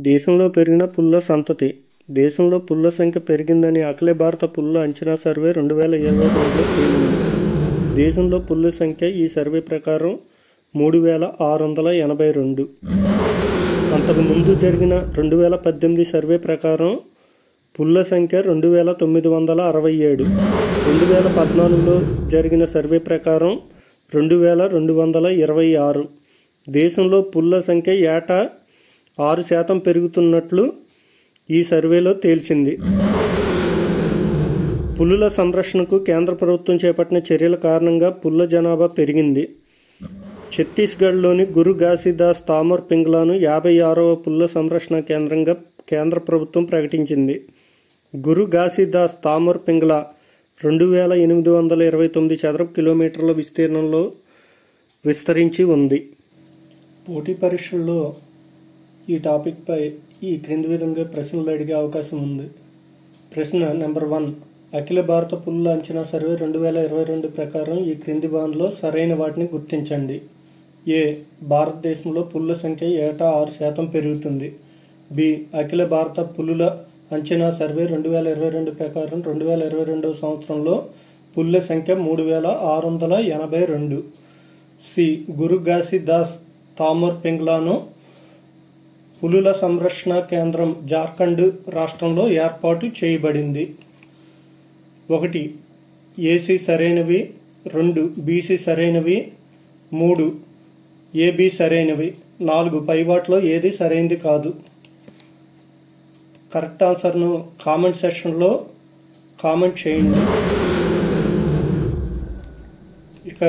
దేశంలో పెరిగిన పుల్ల సంతతి. దేశంలో పుల్ల సంఖ్య పెరిగిందని అఖిల భారత పుల్ల అంచనా సర్వే 2022లో తేలింది. దేశంలో పుల్ల సంఖ్య ఈ సర్వే ప్రకారం 3682. అంతకు ముందు జరిగిన 2018 సర్వే ప్రకారం పుల్ల సంఖ్య 2967. 2014లో జరిగిన సర్వే ప్రకారం 2226. దేశంలో పుల్ల సంఖ్య ఏటా 6% పెరుగుతున్నట్లు ఈ సర్వేలో తేల్చింది. పులుల సంరక్షణకు కేంద్ర ప్రభుత్వం చేపట్టిన చర్యల కారణంగా పుల్ల జనాభా పెరిగింది. ఛత్తీస్గఢ్లోని గురు ఘాసీదాస్ తామర్ పింగ్లాను 56వ పుల్ల సంరక్షణ కేంద్రంగా కేంద్ర ప్రభుత్వం ప్రకటించింది. గురు ఘాసీదాస్ తామర్ పింగ్లా 2829 చదరపు కిలోమీటర్ల విస్తీర్ణంలో విస్తరించి ఉంది. పోటీ పరీక్షల్లో ఈ టాపిక్పై ఈ క్రింది విధంగా ప్రశ్నలు అడిగే అవకాశం ఉంది. ప్రశ్న నెంబర్ 1. అఖిల భారత పుల్ల అంచనా సర్వే 2022 ప్రకారం ఈ క్రింది వాటిలో సరైన వాటిని గుర్తించండి. ఏ. భారతదేశంలో పుల్ల సంఖ్య ఏటా 6% పెరుగుతుంది. బి. అఖిల భారత పులుల అంచనా సర్వే 2022 ప్రకారం 2022 సంవత్సరంలో పుల్ల సంఖ్య 3682. సి. గురు ఘాసీదాస్ తామర్ పింగ్లాను పులుల సంరక్షణ కేంద్రం జార్ఖండ్ రాష్ట్రంలో ఏర్పాటు చేయబడింది. 1. ఏసీ సరైనవి, 2. బీసీ సరైనవి, 3. ఏబీ సరైనవి, 4. పైవాట్లో ఏది సరైనది కాదు. కరెక్ట్ ఆన్సర్ను కామెంట్ సెక్షన్లో కామెంట్ చేయండి. ఇక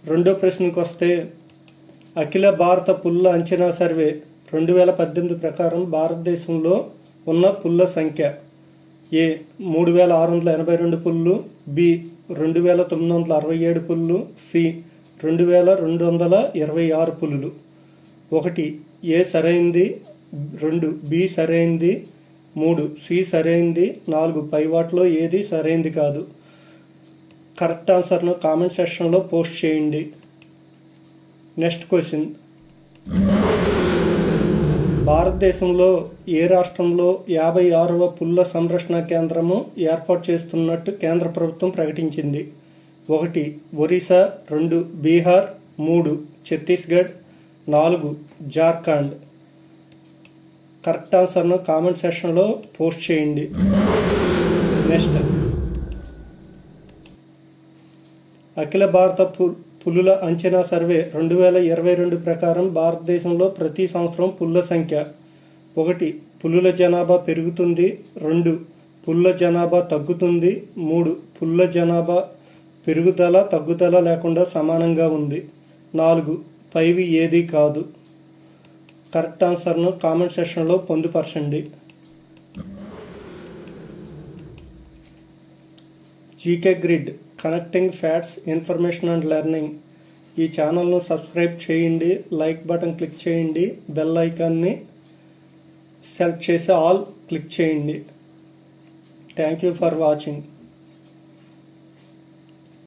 రెండో ప్రశ్నకు వస్తే, అఖిల భారత పుల్ల అంచనా సర్వే 2018 ప్రకారం భారతదేశంలో ఉన్న పుల్ల సంఖ్య. ఏ. 3682 పుల్లు, బి. 2967 పుల్లు, సి. 2226 పులులు. 1. ఏ సరైంది, 2. బి సరైంది, 3. సి సరైంది, 4. పైవాట్లో ఏది సరైంది కాదు. కరెక్ట్ ఆన్సర్ను కామెంట్ సెక్షన్లో పోస్ట్ చేయండి. Next question. భారతదేశంలో ఏ రాష్ట్రంలో 56వ పుల్ల సంరక్షణ కేంద్రము ఏర్పాటు చేస్తున్నట్టు కేంద్ర ప్రభుత్వం ప్రకటించింది. 1. ఒరిస్సా, 2. బీహార్, 3. ఛత్తీస్గఢ్, 4. జార్ఖండ్. కరెక్ట్ ఆన్సర్ను కామెంట్ సెక్షన్లో పోస్ట్ చేయండి. నెక్స్ట్. అఖిల భారత పులుల అంచనా సర్వే 2022 ప్రకారం భారతదేశంలో ప్రతి సంవత్సరం పుల్ల సంఖ్య. 1. పులుల జనాభా పెరుగుతుంది, 2. పుల్ల జనాభా తగ్గుతుంది, 3. పుల్ల జనాభా పెరుగుదల తగ్గుదల లేకుండా సమానంగా ఉంది, 4. పైవి ఏదీ కాదు. కరెక్ట్ ఆన్సర్ను కామెంట్ సెక్షన్లో పొందుపరచండి. GK grid connecting facts, information and learning. ఈ ఛానల్ను సబ్స్క్రైబ్ చేయండి, లైక్ బటన్ క్లిక్ చేయండి, బెల్ ఐకాన్ని సెలెక్ట్ చేసి ఆల్ క్లిక్ చేయండి. Thank you for watching.